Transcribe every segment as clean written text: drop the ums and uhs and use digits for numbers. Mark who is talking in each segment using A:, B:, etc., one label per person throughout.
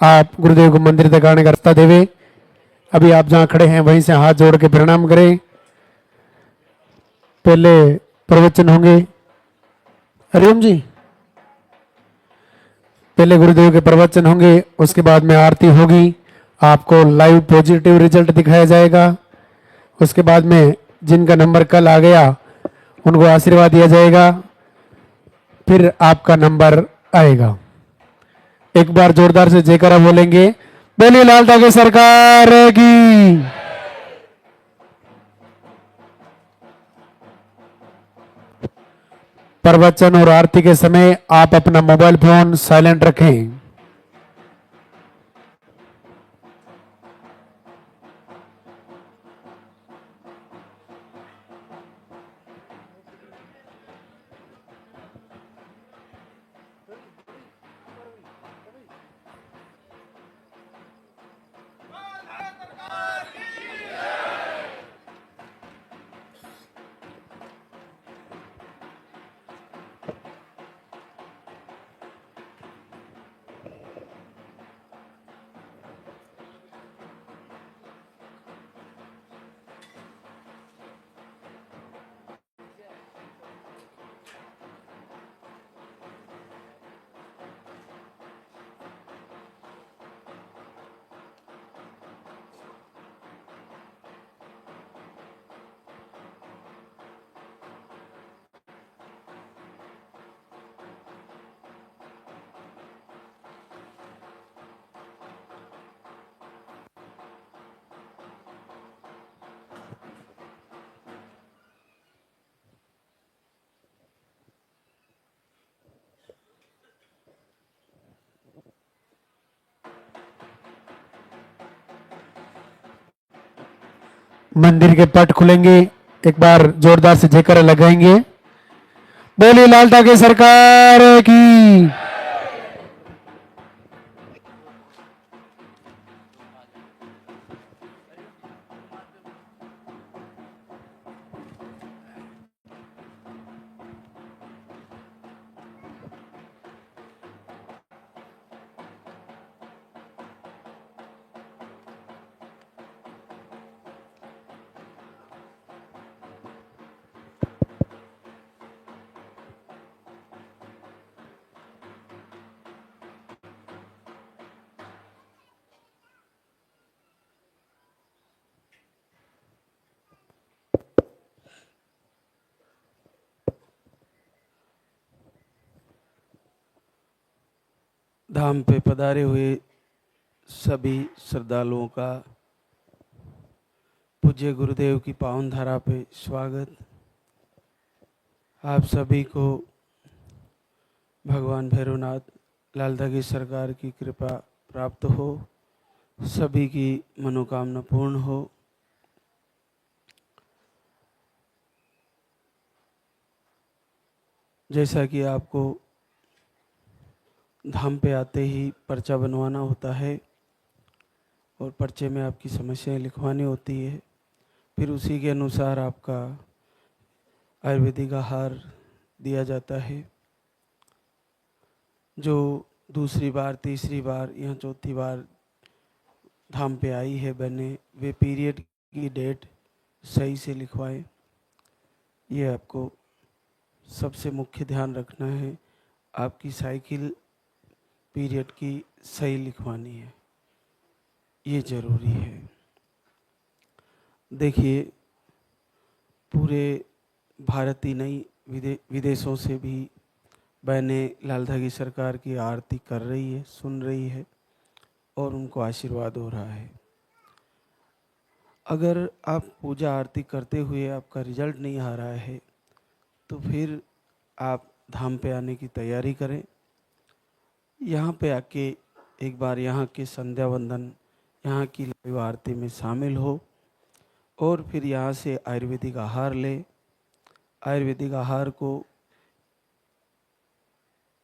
A: आप गुरुदेव को मंदिर तक आने का रास्ता देवे। अभी आप जहां खड़े हैं वहीं से हाथ जोड़ के प्रणाम करें। पहले प्रवचन होंगे, हरिओम जी। पहले गुरुदेव के प्रवचन होंगे, उसके बाद में आरती होगी। आपको लाइव पॉजिटिव रिजल्ट दिखाया जाएगा। उसके बाद में जिनका नंबर कल आ गया उनको आशीर्वाद दिया जाएगा। फिर आपका नंबर आएगा। एक बार जोरदार से जयकारा बोलेंगे, बोलिए लाल ठाकुर सरकार की। प्रवचन और आरती के समय आप अपना मोबाइल फोन साइलेंट रखें। मंदिर के पट खुलेंगे। एक बार जोरदार से जयकारा लगाएंगे, बोलिए लाल ठाकुर सरकार की।
B: धाम पे पधारे हुए सभी श्रद्धालुओं का पूज्य गुरुदेव की पावन धारा पे स्वागत। आप सभी को भगवान भैरवनाथ लाल ठाकुर सरकार की कृपा प्राप्त हो, सभी की मनोकामना पूर्ण हो। जैसा कि आपको धाम पे आते ही पर्चा बनवाना होता है और पर्चे में आपकी समस्याएं लिखवानी होती है, फिर उसी के अनुसार आपका आयुर्वेदिक आहार दिया जाता है। जो दूसरी बार, तीसरी बार या चौथी बार धाम पे आई है बहनें, वे पीरियड की डेट सही से लिखवाएं। ये आपको सबसे मुख्य ध्यान रखना है। आपकी साइकिल पीरियड की सही लिखवानी है, ये ज़रूरी है। देखिए, पूरे भारत ही नहीं, विदेशों से भी बहनें लाल ठाकुर सरकार की आरती कर रही है, सुन रही है और उनको आशीर्वाद हो रहा है। अगर आप पूजा आरती करते हुए आपका रिजल्ट नहीं आ रहा है तो फिर आप धाम पे आने की तैयारी करें। यहाँ पे आके एक बार यहाँ के संध्या वंदन, यहाँ की लाइव आरती में शामिल हो और फिर यहाँ से आयुर्वेदिक आहार ले। आयुर्वेदिक आहार को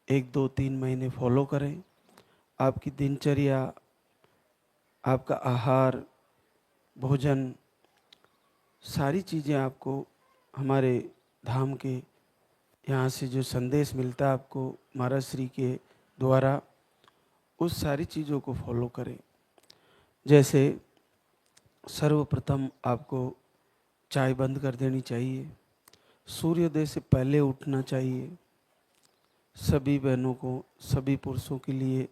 B: 1, 2, 3 महीने फॉलो करें। आपकी दिनचर्या, आपका आहार, भोजन, सारी चीज़ें आपको हमारे धाम के यहाँ से जो संदेश मिलता है आपको महाराज श्री के द्वारा, उस सारी चीज़ों को फॉलो करें। जैसे सर्वप्रथम आपको चाय बंद कर देनी चाहिए, सूर्योदय से पहले उठना चाहिए। सभी बहनों को, सभी पुरुषों के लिए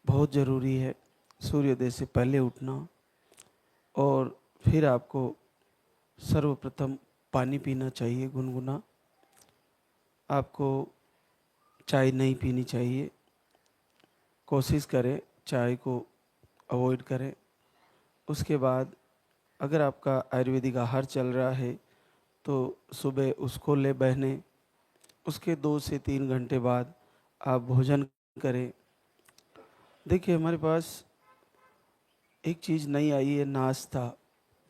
B: बहुत ज़रूरी है सूर्योदय से पहले उठना। और फिर आपको सर्वप्रथम पानी पीना चाहिए गुनगुना। आपको चाय नहीं पीनी चाहिए, कोशिश करें चाय को अवॉइड करें। उसके बाद अगर आपका आयुर्वेदिक आहार चल रहा है तो सुबह उसको ले बहने। उसके 2 से 3 घंटे बाद आप भोजन करें। देखिए हमारे पास एक चीज़ नई आई है, नाश्ता।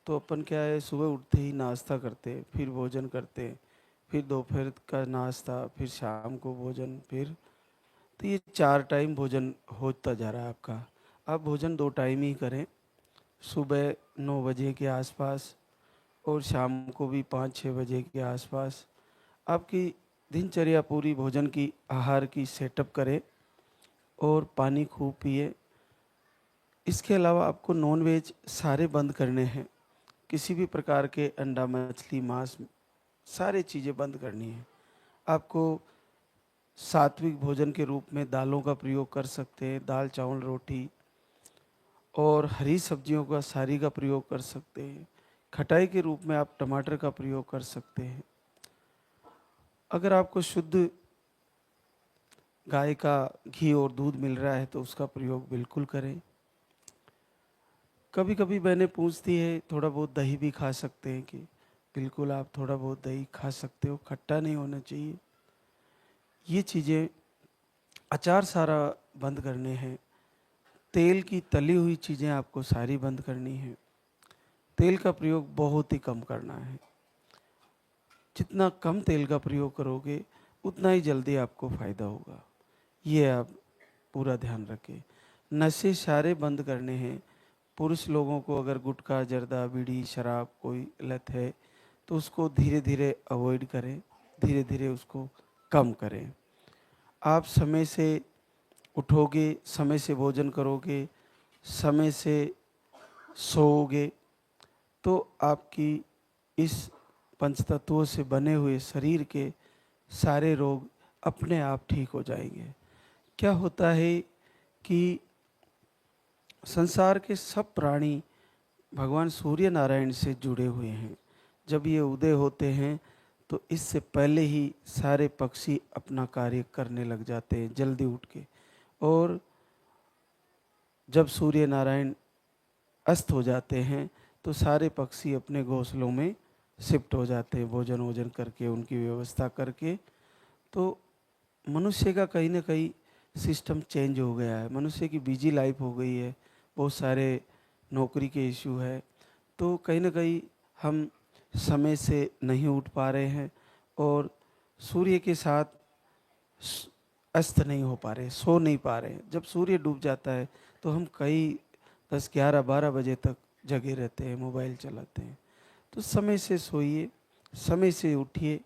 B: तो अपन क्या है, सुबह उठते ही नाश्ता करते हैं, फिर भोजन करते हैं, फिर दोपहर का नाश्ता, फिर शाम को भोजन, फिर तो ये 4 टाइम भोजन होता जा रहा है आपका। आप भोजन 2 टाइम ही करें, सुबह 9 बजे के आसपास और शाम को भी 5-6 बजे के आसपास। आपकी दिनचर्या पूरी भोजन की, आहार की सेटअप करें और पानी खूब पिए। इसके अलावा आपको नॉनवेज सारे बंद करने हैं। किसी भी प्रकार के अंडा, मछली, मांस, सारी चीज़ें बंद करनी है। आपको सात्विक भोजन के रूप में दालों का प्रयोग कर सकते हैं, दाल, चावल, रोटी, और हरी सब्जियों का, सारी का प्रयोग कर सकते हैं। खटाई के रूप में आप टमाटर का प्रयोग कर सकते हैं। अगर आपको शुद्ध गाय का घी और दूध मिल रहा है तो उसका प्रयोग बिल्कुल करें। कभी कभी बहनें पूछती है थोड़ा बहुत दही भी खा सकते हैं कि बिल्कुल आप थोड़ा बहुत दही खा सकते हो, खट्टा नहीं होना चाहिए। ये चीज़ें, अचार सारा बंद करने हैं। तेल की तली हुई चीज़ें आपको सारी बंद करनी है। तेल का प्रयोग बहुत ही कम करना है। जितना कम तेल का प्रयोग करोगे उतना ही जल्दी आपको फ़ायदा होगा। ये आप पूरा ध्यान रखें। नशे सारे बंद करने हैं। पुरुष लोगों को अगर गुटखा, जर्दा, बीड़ी, शराब कोई लत है तो उसको धीरे धीरे अवॉइड करें, धीरे धीरे उसको कम करें। आप समय से उठोगे, समय से भोजन करोगे, समय से सोओगे तो आपकी इस पंचतत्वों से बने हुए शरीर के सारे रोग अपने आप ठीक हो जाएंगे। क्या होता है कि संसार के सब प्राणी भगवान सूर्य नारायण से जुड़े हुए हैं। जब ये उदय होते हैं तो इससे पहले ही सारे पक्षी अपना कार्य करने लग जाते हैं जल्दी उठ के। और जब सूर्य नारायण अस्त हो जाते हैं तो सारे पक्षी अपने घोंसलों में शिफ्ट हो जाते हैं, भोजन वोजन करके, उनकी व्यवस्था करके। तो मनुष्य का कहीं ना कहीं सिस्टम चेंज हो गया है। मनुष्य की बिजी लाइफ हो गई है, बहुत सारे नौकरी के इशू है, तो कहीं ना कहीं हम समय से नहीं उठ पा रहे हैं और सूर्य के साथ अस्त नहीं हो पा रहे, सो नहीं पा रहे। जब सूर्य डूब जाता है तो हम कई 10-11-12 बजे तक जगे रहते हैं, मोबाइल चलाते हैं। तो समय से सोइए, समय से उठिए,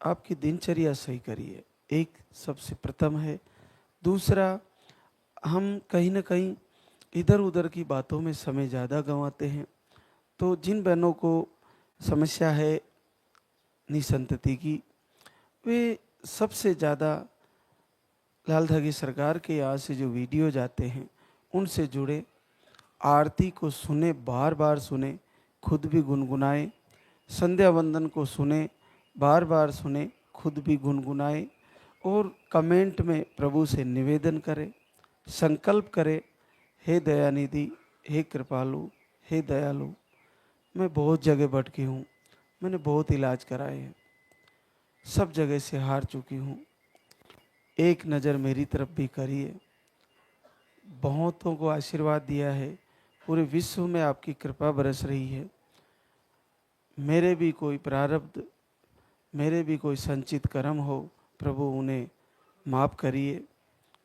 B: आपकी दिनचर्या सही करिए। एक सबसे प्रथम है। दूसरा, हम कहीं ना कहीं इधर उधर की बातों में समय ज़्यादा गंवाते हैं। तो जिन बहनों को समस्या है निसंतति की, वे सबसे ज़्यादा लाल धागी सरकार के यहाँ से जो वीडियो जाते हैं उनसे जुड़े, आरती को सुने, बार बार सुने, खुद भी गुनगुनाए। संध्या वंदन को सुने, बार बार सुने, खुद भी गुनगुनाए। और कमेंट में प्रभु से निवेदन करें, संकल्प करें, हे दयानिधि, हे कृपालु, हे दयालु, मैं बहुत जगह भटकी हूँ, मैंने बहुत इलाज कराए हैं, सब जगह से हार चुकी हूँ, एक नज़र मेरी तरफ भी करिए। बहुतों को आशीर्वाद दिया है, पूरे विश्व में आपकी कृपा बरस रही है। मेरे भी कोई प्रारब्ध, मेरे भी कोई संचित कर्म हो, प्रभु उन्हें माफ़ करिए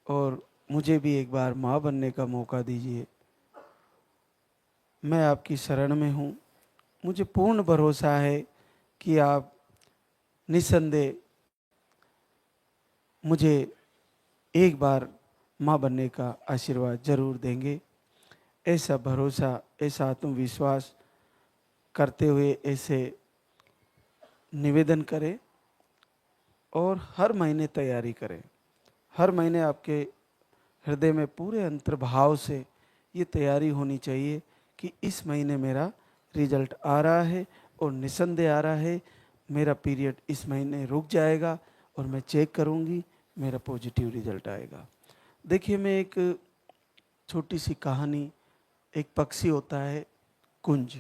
B: और मुझे भी एक बार माँ बनने का मौका दीजिए। मैं आपकी शरण में हूँ। मुझे पूर्ण भरोसा है कि आप निस्संदेह मुझे एक बार माँ बनने का आशीर्वाद जरूर देंगे। ऐसा भरोसा, ऐसा आत्मविश्वास करते हुए ऐसे निवेदन करें और हर महीने तैयारी करें। हर महीने आपके हृदय में पूरे अंतर्भाव से ये तैयारी होनी चाहिए कि इस महीने मेरा रिजल्ट आ रहा है और निस्संदेह आ रहा है। मेरा पीरियड इस महीने रुक जाएगा और मैं चेक करूंगी, मेरा पॉजिटिव रिजल्ट आएगा। देखिए, मैं एक छोटी सी कहानी, एक पक्षी होता है कुंज।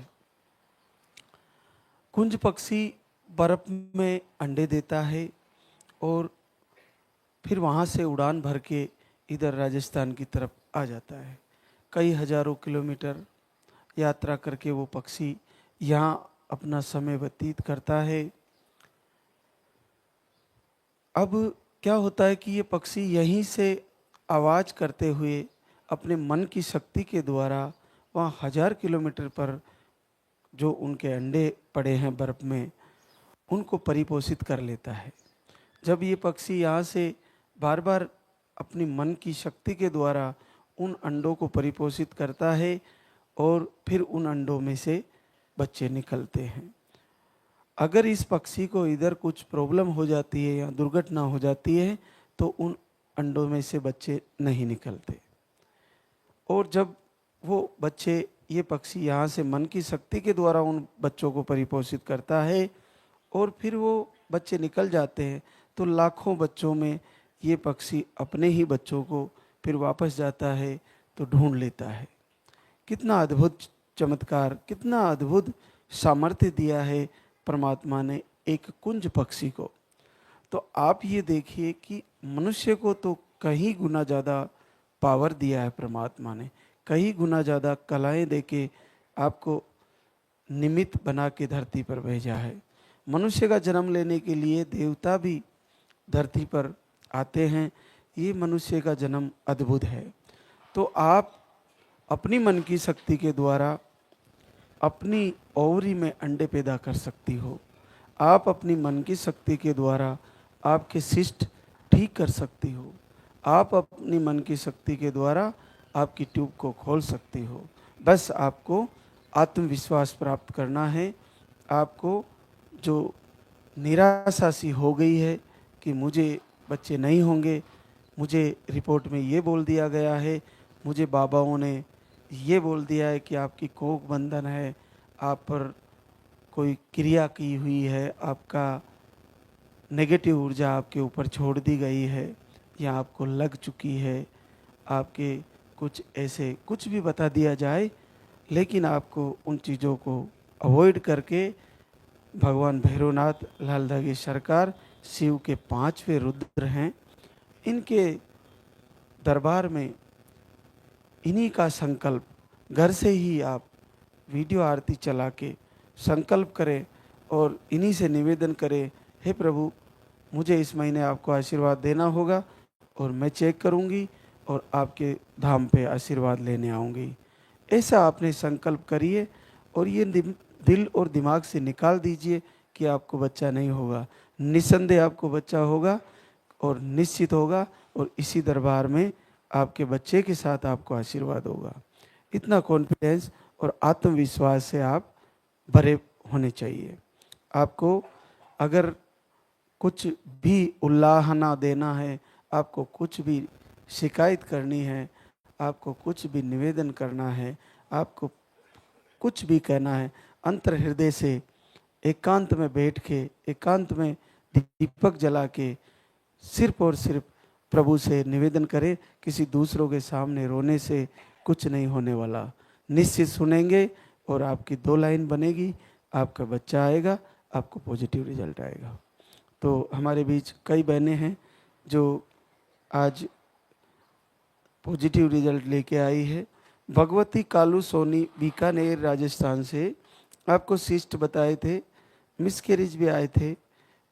B: कुंज पक्षी बर्फ में अंडे देता है और फिर वहाँ से उड़ान भर के इधर राजस्थान की तरफ आ जाता है। कई हजारों किलोमीटर यात्रा करके वो पक्षी यहाँ अपना समय व्यतीत करता है। अब क्या होता है कि ये पक्षी यहीं से आवाज़ करते हुए अपने मन की शक्ति के द्वारा वहाँ 1000 किलोमीटर पर जो उनके अंडे पड़े हैं बर्फ में, उनको परिपोषित कर लेता है। जब ये पक्षी यहाँ से बार बार अपनी मन की शक्ति के द्वारा उन अंडों को परिपोषित करता है और फिर उन अंडों में से बच्चे निकलते हैं। अगर इस पक्षी को इधर कुछ प्रॉब्लम हो जाती है या दुर्घटना हो जाती है तो उन अंडों में से बच्चे नहीं निकलते। और जब वो बच्चे, ये पक्षी यहाँ से मन की शक्ति के द्वारा उन बच्चों को परिपोषित करता है और फिर वो बच्चे निकल जाते हैं, तो लाखों बच्चों में ये पक्षी अपने ही बच्चों को फिर वापस जाता है तो ढूंढ लेता है। कितना अद्भुत चमत्कार, कितना अद्भुत सामर्थ्य दिया है परमात्मा ने एक कुंज पक्षी को। तो आप ये देखिए कि मनुष्य को तो कहीं गुना ज़्यादा पावर दिया है परमात्मा ने, कहीं गुना ज़्यादा कलाएं देके आपको निमित्त बना के धरती पर भेजा है। मनुष्य का जन्म लेने के लिए देवता भी धरती पर आते हैं। ये मनुष्य का जन्म अद्भुत है। तो आप अपनी मन की शक्ति के द्वारा अपनी ओवरी में अंडे पैदा कर सकती हो। आप अपनी मन की शक्ति के द्वारा आपके सिस्ट ठीक कर सकती हो। आप अपनी मन की शक्ति के द्वारा आपकी ट्यूब को खोल सकती हो। बस आपको आत्मविश्वास प्राप्त करना है। आपको जो निराशा सी हो गई है कि मुझे बच्चे नहीं होंगे, मुझे रिपोर्ट में ये बोल दिया गया है, मुझे बाबाओं ने ये बोल दिया है कि आपकी कोख बंधन है, आप पर कोई क्रिया की हुई है, आपका नेगेटिव ऊर्जा आपके ऊपर छोड़ दी गई है या आपको लग चुकी है, आपके कुछ ऐसे कुछ भी बता दिया जाए, लेकिन आपको उन चीज़ों को अवॉइड करके भगवान भैरवनाथ लालधागी सरकार शिव के 5वें रुद्र हैं, इनके दरबार में इन्हीं का संकल्प घर से ही आप वीडियो आरती चला के संकल्प करें और इन्हीं से निवेदन करें, हे प्रभु मुझे इस महीने आपको आशीर्वाद देना होगा और मैं चेक करूंगी और आपके धाम पे आशीर्वाद लेने आऊंगी। ऐसा आपने संकल्प करिए और ये दिल और दिमाग से निकाल दीजिए कि आपको बच्चा नहीं होगा। निस्संदेह आपको बच्चा होगा और निश्चित होगा और इसी दरबार में आपके बच्चे के साथ आपको आशीर्वाद होगा। इतना कॉन्फिडेंस और आत्मविश्वास से आप भरे होने चाहिए। आपको अगर कुछ भी उल्लाहना देना है, आपको कुछ भी शिकायत करनी है, आपको कुछ भी निवेदन करना है, आपको कुछ भी कहना है, अंतर हृदय से एकांत में बैठ के, एकांत में दीपक जला के सिर्फ और सिर्फ प्रभु से निवेदन करें। किसी दूसरों के सामने रोने से कुछ नहीं होने वाला। निश्चित सुनेंगे और आपकी 2 लाइन बनेगी, आपका बच्चा आएगा, आपको पॉजिटिव रिजल्ट आएगा। तो हमारे बीच कई बहनें हैं जो आज पॉजिटिव रिजल्ट लेके आई है। भगवती कालू सोनी बीकानेर राजस्थान से आपको सिस्ट बताए थे, मिसकैरेज भी आए थे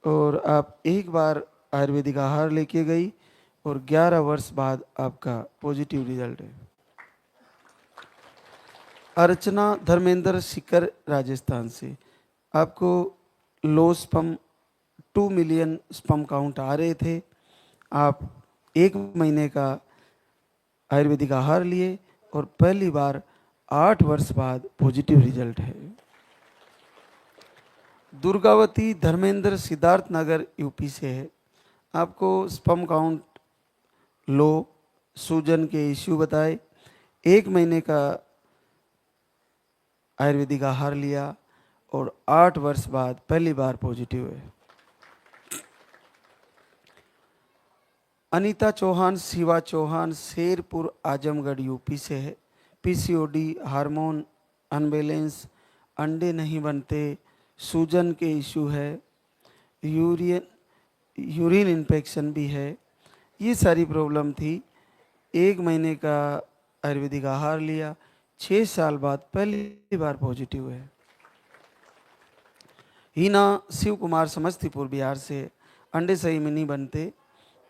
B: और आप एक बार आयुर्वेदिक आहार लेके गई और 11 वर्ष बाद आपका पॉजिटिव रिजल्ट है। अर्चना धर्मेंद्र सिकर राजस्थान से आपको लो स्पम 2 मिलियन स्पम काउंट आ रहे थे। आप 1 महीने का आयुर्वेदिक आहार लिए और पहली बार 8 वर्ष बाद पॉजिटिव रिजल्ट है। दुर्गावती धर्मेंद्र सिद्धार्थ नगर यूपी से है। आपको स्पर्म काउंट लो, सूजन के इश्यू बताए, 1 महीने का आयुर्वेदिक आहार लिया और 8 वर्ष बाद पहली बार पॉजिटिव है। अनीता चौहान, शिवा चौहान, शेरपुर आजमगढ़ यूपी से है। पीसीओडी, हार्मोन अनबैलेंस, अंडे नहीं बनते, सूजन के इशू है, यूरिन इन्फेक्शन भी है, ये सारी प्रॉब्लम थी। 1 महीने का आयुर्वेदिक आहार लिया, 6 साल बाद पहली बार पॉजिटिव है। हीना शिव कुमार, समस्तीपुर बिहार से, अंडे सही में नहीं बनते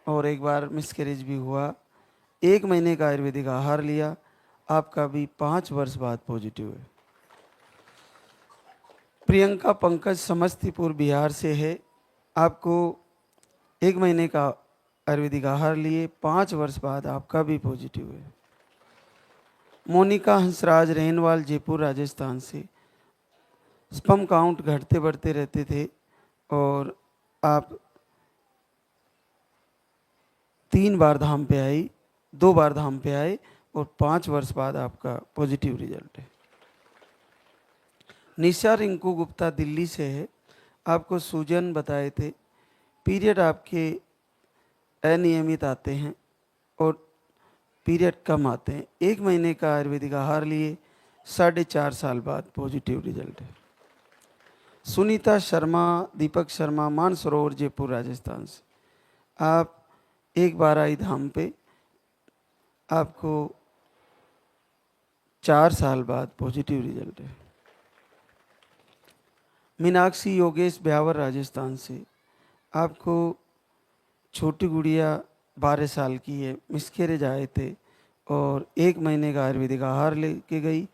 B: और एक बार मिसकैरेज भी हुआ। 1 महीने का आयुर्वेदिक आहार लिया, आपका भी 5 वर्ष बाद पॉजिटिव है। प्रियंका पंकज, समस्तीपुर बिहार से है। आपको 1 महीने का आयुर्वेदिक आहार लिए, 5 वर्ष बाद आपका भी पॉजिटिव है। मोनिका हंसराज रेनवाल, जयपुर राजस्थान से, स्पर्म काउंट घटते बढ़ते रहते थे और आप 3 बार धाम पे आई, 2 बार धाम पे आए और 5 वर्ष बाद आपका पॉजिटिव रिजल्ट है। निशा रिंकू गुप्ता, दिल्ली से है। आपको सूजन बताए थे, पीरियड आपके अनियमित आते हैं और पीरियड कम आते हैं। 1 महीने का आयुर्वेदिक आहार लिए, 4.5 साल बाद पॉजिटिव रिजल्ट है। सुनीता शर्मा, दीपक शर्मा, मानसरोवर, जयपुर राजस्थान से, आप 1 बार आई धाम पे, आपको 4 साल बाद पॉजिटिव रिजल्ट है। मीनाक्षी योगेश, ब्यावर राजस्थान से, आपको छोटी गुड़िया 12 साल की है, मिसकैरेज आए थे और 1 महीने का आयुर्वेदिक आहार लेके गई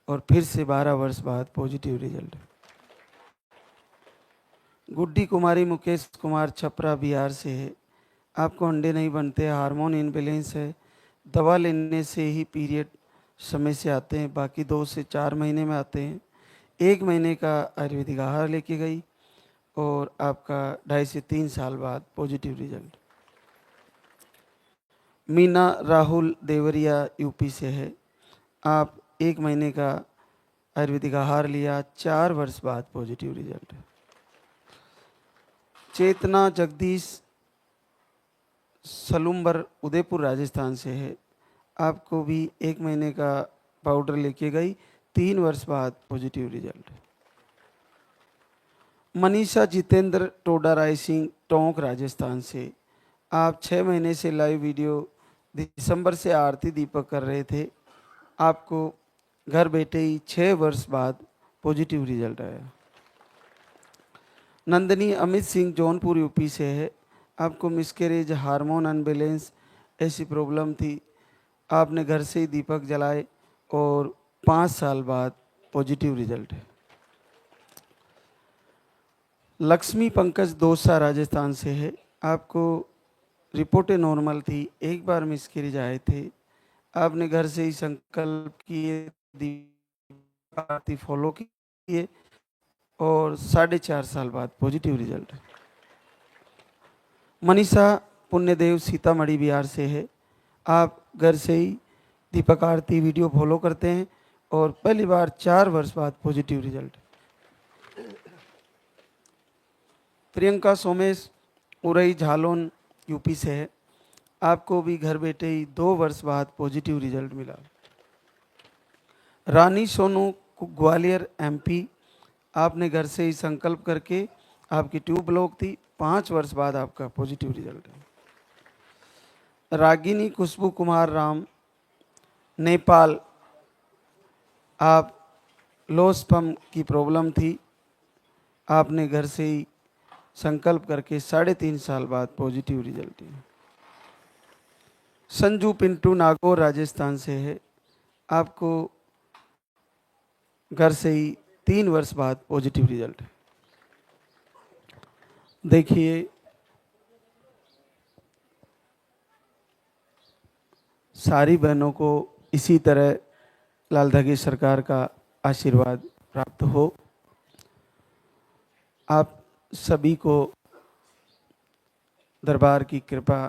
B: और फिर से 12 वर्ष बाद पॉजिटिव रिजल्ट है। गुड्डी कुमारी मुकेश कुमार, छपरा बिहार से है। आपको अंडे नहीं बनते, हार्मोन इनबैलेंस है, दवा लेने से ही पीरियड समय से आते हैं, बाकी 2 से 4 महीने में आते हैं। 1 महीने का आयुर्वेदिक आहार लेके गई और आपका 2.5 से 3 साल बाद positive result. Meena Rahul, Deoria UP से है। आप 1 महीने का आयुर्वेदिक आहार लिया, 4 वर्ष बाद पॉजिटिव रिजल्ट है। चेतना जगदीश, सलूम्बर, उदयपुर राजस्थान से है। आपको भी 1 महीने का पाउडर लेके गई, 3 वर्ष बाद पॉजिटिव रिजल्ट है। मनीषा जितेंद्र, टोडा राय सिंह, टोंक राजस्थान से, आप 6 महीने से लाइव वीडियो दिसंबर से आरती दीपक कर रहे थे। आपको घर बैठे ही 6 वर्ष बाद पॉजिटिव रिजल्ट आया। नंदनी अमित सिंह, जौनपुर यूपी से है। आपको मिसकैरेज, हार्मोन अनबैलेंस ऐसी प्रॉब्लम थी, आपने घर से ही दीपक जलाए और 5 साल बाद पॉजिटिव रिजल्ट है। लक्ष्मी पंकज, दौसा राजस्थान से है। आपको रिपोर्टें नॉर्मल थी, 1 बार मिसकैरेज आए थे, आपने घर से ही संकल्प किए, दीपक आरती फॉलो किए और 4.5 साल बाद पॉजिटिव रिजल्ट है। मनीषा पुण्यदेव, सीतामढ़ी बिहार से है। आप घर से ही दीपक आरती वीडियो फॉलो करते हैं और पहली बार 4 वर्ष बाद positive result. Priyanka Somesh, Orai, Jalaun UP से है। आपको भी घर बैठे ही 2 वर्ष बाद पॉजिटिव रिजल्ट मिला। रानी सोनू, ग्वालियर एमपी, आपने घर से ही संकल्प करके, आपकी ट्यूब ब्लॉक थी, 5 वर्ष बाद आपका पॉजिटिव रिजल्ट है। रागिनी खुशबू कुमार राम, नेपाल, आप लो स्पर्म की प्रॉब्लम थी, आपने घर से ही संकल्प करके 3.5 साल बाद पॉजिटिव रिजल्ट है। संजू पिंटू, नागौर राजस्थान से है। आपको घर से ही 3 वर्ष बाद पॉजिटिव रिजल्ट है। देखिए सारी बहनों को इसी तरह लाल धागे सरकार का आशीर्वाद प्राप्त हो। आप सभी को दरबार की कृपा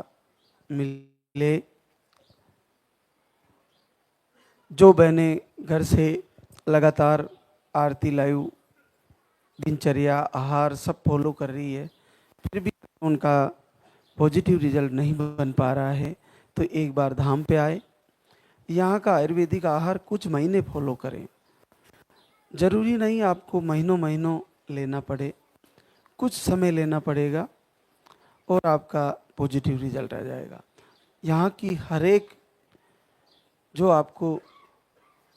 B: मिले। जो बहनें घर से लगातार आरती लाइव दिनचर्या आहार सब फॉलो कर रही है, फिर भी उनका पॉजिटिव रिजल्ट नहीं बन पा रहा है, तो एक बार धाम पे आए। यहाँ का आयुर्वेदिक आहार कुछ महीने फॉलो करें। जरूरी नहीं आपको महीनों महीनों लेना पड़े, कुछ समय लेना पड़ेगा और आपका पॉजिटिव रिजल्ट आ जाएगा। यहाँ की हर एक जो आपको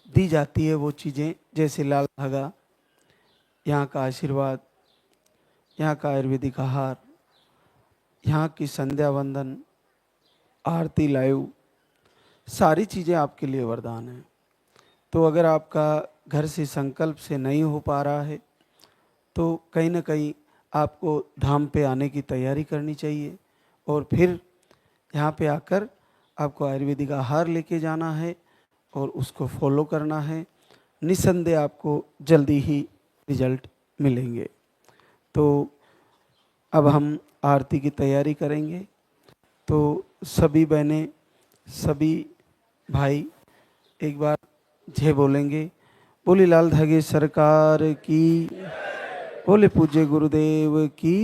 B: दी जाती है वो चीज़ें, जैसे लाल धागा, यहाँ का आशीर्वाद, यहाँ का आयुर्वेदिक आहार, यहाँ की संध्या वंदन, आरती लाइव, सारी चीज़ें आपके लिए वरदान हैं। तो अगर आपका घर से संकल्प से नहीं हो पा रहा है तो कहीं ना कहीं आपको धाम पे आने की तैयारी करनी चाहिए और फिर यहाँ पे आकर आपको आयुर्वेदिक आहार लेके जाना है और उसको फॉलो करना है। निस्संदेह आपको जल्दी ही रिजल्ट मिलेंगे। तो अब हम आरती की तैयारी करेंगे। तो सभी बहनें, सभी भाई एक बार जय बोलेंगे। बोले लाल धागे सरकार की, बोले पूज्य गुरुदेव की।